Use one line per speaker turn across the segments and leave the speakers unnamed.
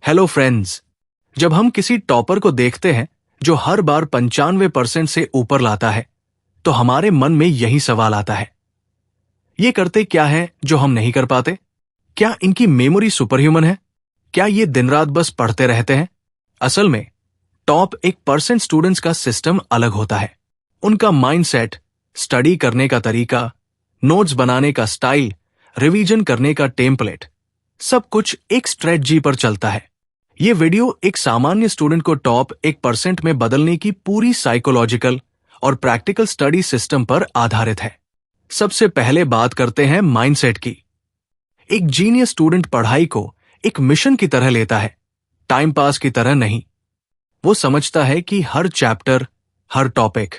Hello friends. जब हम किसी टॉपर को देखते हैं जो हर बार 95% से ऊपर लाता है, तो हमारे मन में यही सवाल आता है, ये करते क्या है जो हम नहीं कर पाते? क्या इनकी मेमोरी सुपरह्यूमन है? क्या ये दिन रात बस पढ़ते रहते हैं? असल में टॉप 1% स्टूडेंट्स का सिस्टम अलग होता है। उनका माइंडसेट, स्टडी करने का तरीका, नोट्स बनाने का स्टाइल, रिवीजन करने का टेम्पलेट, सब कुछ एक स्ट्रेटजी पर चलता है। ये वीडियो एक सामान्य स्टूडेंट को टॉप 1% में बदलने की पूरी साइकोलॉजिकल और प्रैक्टिकल स्टडी सिस्टम पर आधारित है। सबसे पहले बात करते हैं माइंडसेट की। एक जीनियस स्टूडेंट पढ़ाई को एक मिशन की तरह लेता है, टाइम पास की तरह नहीं। वो समझता है कि हर चैप्टर, हर टॉपिक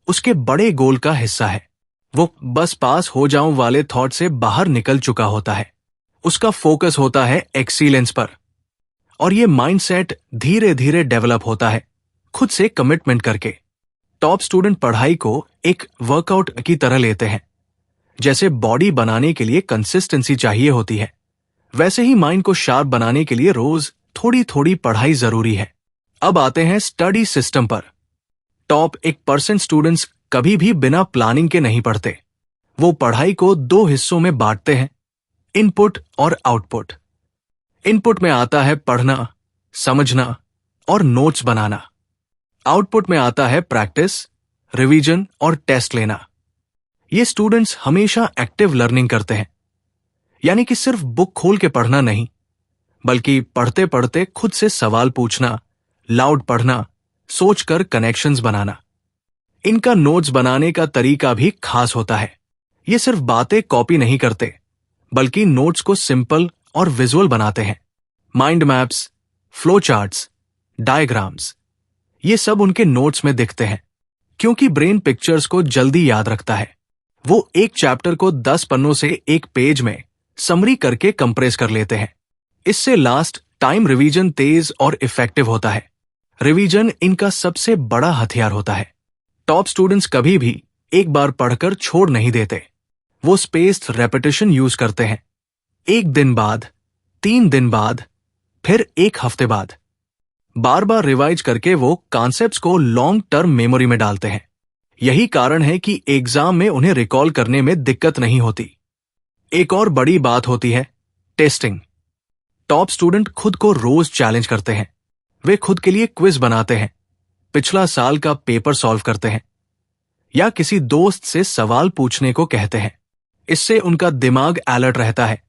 उसके बड़े गोल का हिस्सा है। वो बस पास हो जाऊं वाले थॉट से बाहर निकल चुका होता है। उसका फोकस होता है एक्सीलेंस पर। और ये माइंडसेट धीरे धीरे डेवलप होता है, खुद से कमिटमेंट करके। टॉप स्टूडेंट पढ़ाई को एक वर्कआउट की तरह लेते हैं। जैसे बॉडी बनाने के लिए कंसिस्टेंसी चाहिए होती है, वैसे ही माइंड को शार्प बनाने के लिए रोज थोड़ी थोड़ी पढ़ाई जरूरी है। अब आते हैं स्टडी सिस्टम पर। टॉप 1% स्टूडेंट्स कभी भी बिना प्लानिंग के नहीं पढ़ते। वो पढ़ाई को 2 हिस्सों में बांटते हैं, इनपुट और आउटपुट। इनपुट में आता है पढ़ना, समझना और नोट्स बनाना। आउटपुट में आता है प्रैक्टिस, रिवीजन और टेस्ट लेना। ये स्टूडेंट्स हमेशा एक्टिव लर्निंग करते हैं, यानी कि सिर्फ बुक खोल के पढ़ना नहीं, बल्कि पढ़ते पढ़ते खुद से सवाल पूछना, लाउड पढ़ना, सोचकर कनेक्शंस बनाना। इनका नोट्स बनाने का तरीका भी खास होता है। ये सिर्फ बातें कॉपी नहीं करते, बल्कि नोट्स को सिंपल और विजुअल बनाते हैं। Mind maps, flow charts, diagrams, ये सब उनके नोट्स में दिखते हैं, क्योंकि ब्रेन पिक्चर्स को जल्दी याद रखता है। वो एक चैप्टर को 10 पन्नों से एक पेज में समरी करके कंप्रेस कर लेते हैं। इससे लास्ट टाइम रिवीजन तेज और इफेक्टिव होता है। रिवीजन इनका सबसे बड़ा हथियार होता है। टॉप स्टूडेंट्स कभी भी एक बार पढ़कर छोड़ नहीं देते। वो स्पेस्ड रेपिटेशन यूज करते हैं। 1 दिन बाद, 3 दिन बाद, फिर 1 हफ्ते बाद। बार बार रिवाइज करके वो कॉन्सेप्ट्स को लॉन्ग टर्म मेमोरी में डालते हैं। यही कारण है कि एग्जाम में उन्हें रिकॉल करने में दिक्कत नहीं होती। एक और बड़ी बात होती है टेस्टिंग। टॉप स्टूडेंट खुद को रोज चैलेंज करते हैं। वे खुद के लिए क्विज बनाते हैं, पिछला साल का पेपर सॉल्व करते हैं, या किसी दोस्त से सवाल पूछने को कहते हैं। इससे उनका दिमाग अलर्ट रहता है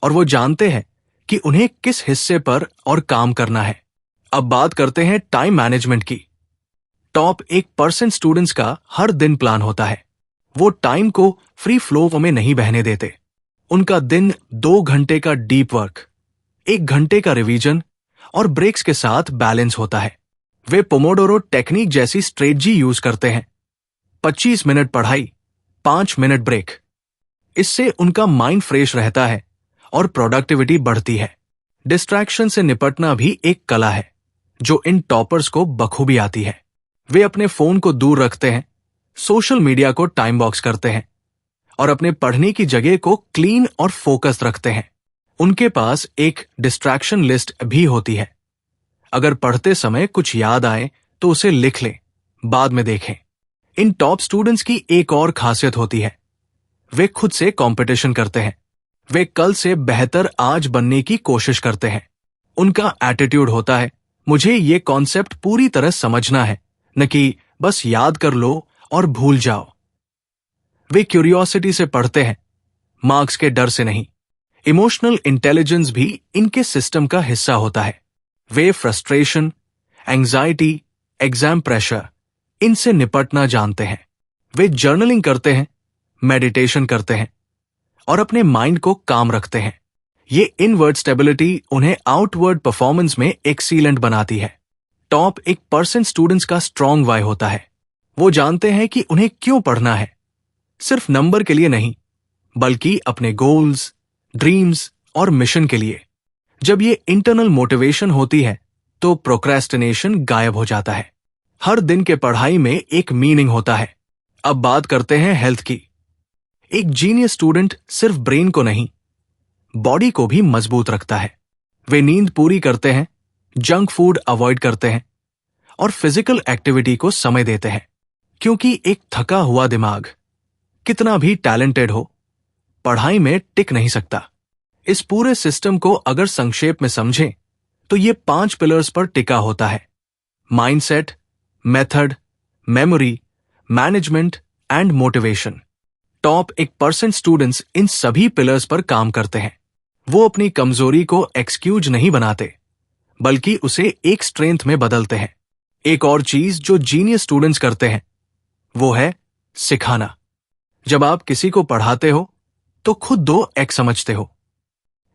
और वो जानते हैं कि उन्हें किस हिस्से पर और काम करना है। अब बात करते हैं टाइम मैनेजमेंट की। टॉप 1% स्टूडेंट्स का हर दिन प्लान होता है। वो टाइम को फ्री फ्लो में नहीं बहने देते। उनका दिन 2 घंटे का डीप वर्क, 1 घंटे का रिवीजन और ब्रेक्स के साथ बैलेंस होता है। वे पोमोडोरो टेक्निक जैसी स्ट्रेटजी यूज करते हैं। 25 मिनट पढ़ाई, 5 मिनट ब्रेक। इससे उनका माइंड फ्रेश रहता है और प्रोडक्टिविटी बढ़ती है। डिस्ट्रैक्शन से निपटना भी एक कला है, जो इन टॉपर्स को बखूबी आती है। वे अपने फोन को दूर रखते हैं, सोशल मीडिया को टाइम बॉक्स करते हैं और अपने पढ़ने की जगह को क्लीन और फोकस्ड रखते हैं। उनके पास एक डिस्ट्रैक्शन लिस्ट भी होती है। अगर पढ़ते समय कुछ याद आए तो उसे लिख लें, बाद में देखें। इन टॉप स्टूडेंट्स की एक और खासियत होती है, वे खुद से कंपटीशन करते हैं। वे कल से बेहतर आज बनने की कोशिश करते हैं। उनका एटीट्यूड होता है, मुझे ये कॉन्सेप्ट पूरी तरह समझना है, न कि बस याद कर लो और भूल जाओ। वे क्यूरियोसिटी से पढ़ते हैं, मार्क्स के डर से नहीं। इमोशनल इंटेलिजेंस भी इनके सिस्टम का हिस्सा होता है। वे फ्रस्ट्रेशन, एंजाइटी, एग्जाम प्रेशर, इनसे निपटना जानते हैं। वे जर्नलिंग करते हैं, मेडिटेशन करते हैं और अपने माइंड को काम रखते हैं। ये इनवर्ड स्टेबिलिटी उन्हें आउटवर्ड परफॉर्मेंस में एक्सीलेंट बनाती है। टॉप 1% स्टूडेंट्स का स्ट्रॉन्ग वाई होता है। वो जानते हैं कि उन्हें क्यों पढ़ना है, सिर्फ नंबर के लिए नहीं, बल्कि अपने गोल्स, ड्रीम्स और मिशन के लिए। जब ये इंटरनल मोटिवेशन होती है तो प्रोक्रेस्टिनेशन गायब हो जाता है। हर दिन के पढ़ाई में एक मीनिंग होता है। अब बात करते हैं हेल्थ की। एक जीनियस स्टूडेंट सिर्फ ब्रेन को नहीं, बॉडी को भी मजबूत रखता है। वे नींद पूरी करते हैं, जंक फूड अवॉइड करते हैं और फिजिकल एक्टिविटी को समय देते हैं, क्योंकि एक थका हुआ दिमाग कितना भी टैलेंटेड हो, पढ़ाई में टिक नहीं सकता। इस पूरे सिस्टम को अगर संक्षेप में समझें तो ये 5 पिलर्स पर टिका होता है: mindset, method, memory, management and motivation. Top 1% students in सभी पिलर्स पर काम करते हैं। वो अपनी कमजोरी को एक्सक्यूज नहीं बनाते, बल्कि उसे एक स्ट्रेंथ में बदलते हैं। एक और चीज जो जीनियस स्टूडेंट्स करते हैं वो है सिखाना। जब आप किसी को पढ़ाते हो तो खुद 2x समझते हो,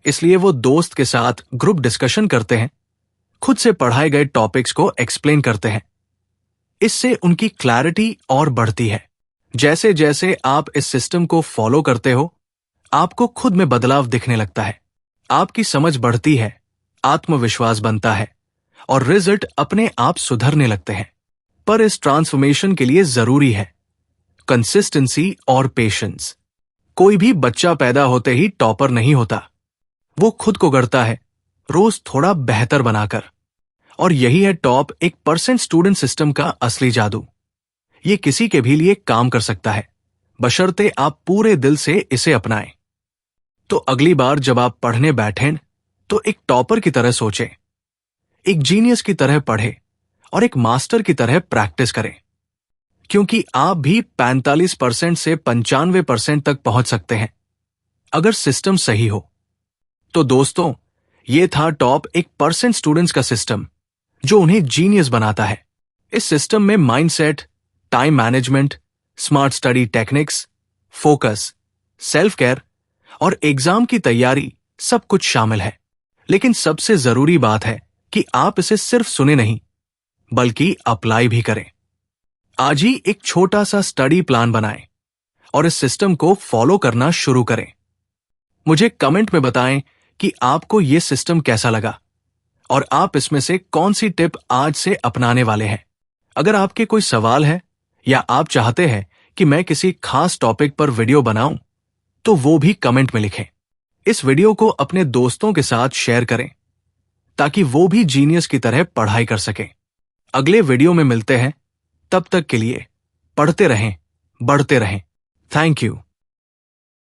इसलिए वो दोस्त के साथ ग्रुप डिस्कशन करते हैं, खुद से पढ़ाए गए टॉपिक्स को एक्सप्लेन करते हैं। इससे उनकी क्लैरिटी और बढ़ती है। जैसे जैसे आप इस सिस्टम को फॉलो करते हो, आपको खुद में बदलाव दिखने लगता है, आपकी समझ बढ़ती है, आत्मविश्वास बनता है और रिजल्ट अपने आप सुधरने लगते हैं। पर इस ट्रांसफॉर्मेशन के लिए जरूरी है कंसिस्टेंसी और पेशेंस। कोई भी बच्चा पैदा होते ही टॉपर नहीं होता। वो खुद को गढ़ता है, रोज थोड़ा बेहतर बनाकर। और यही है टॉप 1% स्टूडेंट सिस्टम का असली जादू। ये किसी के भी लिए काम कर सकता है, बशर्ते आप पूरे दिल से इसे अपनाएं। तो अगली बार जब आप पढ़ने बैठें तो एक टॉपर की तरह सोचें, एक जीनियस की तरह पढ़ें और एक मास्टर की तरह प्रैक्टिस करें, क्योंकि आप भी 45% से 95% तक पहुंच सकते हैं अगर सिस्टम सही हो। तो दोस्तों, ये था टॉप 1% स्टूडेंट्स का सिस्टम जो उन्हें जीनियस बनाता है। इस सिस्टम में mindset, time management, smart study techniques, focus, self care और एग्जाम की तैयारी सब कुछ शामिल है। लेकिन सबसे जरूरी बात है कि आप इसे सिर्फ सुने नहीं, बल्कि अप्लाई भी करें। आज ही एक छोटा सा स्टडी प्लान बनाएं और इस सिस्टम को फॉलो करना शुरू करें। मुझे कमेंट में बताएं कि आपको यह सिस्टम कैसा लगा और आप इसमें से कौन सी टिप आज से अपनाने वाले हैं। अगर आपके कोई सवाल है या आप चाहते हैं कि मैं किसी खास टॉपिक पर वीडियो बनाऊं, तो वो भी कमेंट में लिखें। इस वीडियो को अपने दोस्तों के साथ शेयर करें ताकि वो भी जीनियस की तरह पढ़ाई कर सकें। अगले वीडियो में मिलते हैं, तब तक के लिए पढ़ते रहें, बढ़ते रहें। Thank you.